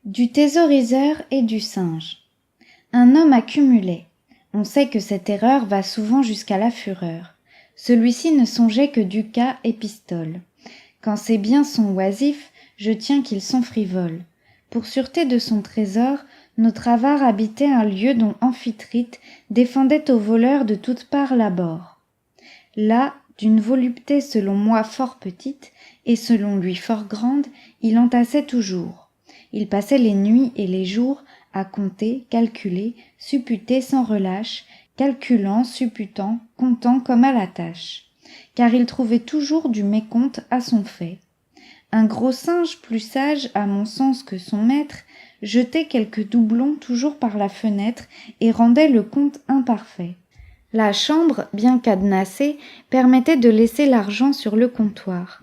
Du thésauriseur et du singe. Un homme accumulait. On sait que cette erreur va souvent jusqu'à la fureur. Celui-ci ne songeait que ducats et pistoles. Quand ses biens sont oisifs, je tiens qu'ils sont frivoles. Pour sûreté de son trésor, notre avare habitait un lieu dont Amphitrite défendait aux voleurs de toutes parts l'abord. Là, d'une volupté selon moi fort petite, et selon lui fort grande, il entassait toujours. Il passait les nuits et les jours à compter, calculer, supputer sans relâche, calculant, supputant, comptant comme à la tâche. Car il trouvait toujours du mécompte à son fait. Un gros singe plus sage, à mon sens, que son maître, jetait quelques doublons toujours par la fenêtre et rendait le compte imparfait. La chambre, bien cadenassée, permettait de laisser l'argent sur le comptoir.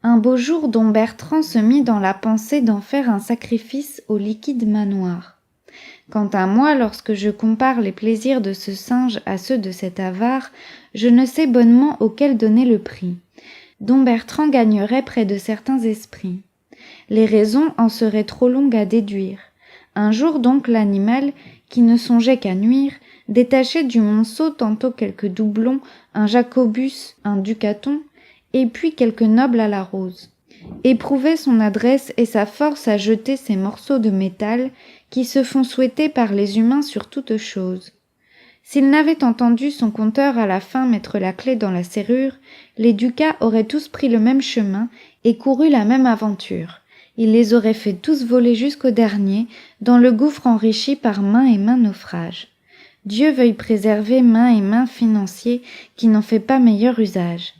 Un beau jour, dom Bertrand se mit dans la pensée d'en faire un sacrifice au liquide manoir. Quant à moi, lorsque je compare les plaisirs de ce singe à ceux de cet avare, je ne sais bonnement auquel donner le prix. Dom Bertrand gagnerait près de certains esprits. Les raisons en seraient trop longues à déduire. Un jour donc l'animal, qui ne songeait qu'à nuire, détachait du monceau tantôt quelques doublons, un jacobus, un ducaton, et puis quelques nobles à la rose. Éprouvait son adresse et sa force à jeter ces morceaux de métal qui se font souhaiter par les humains sur toute chose. S'il n'avait entendu son compteur à la fin mettre la clé dans la serrure, les ducats auraient tous pris le même chemin et couru la même aventure. Il les aurait fait tous voler jusqu'au dernier, dans le gouffre enrichi par main et main naufrage. Dieu veuille préserver main et main financier qui n'en fait pas meilleur usage.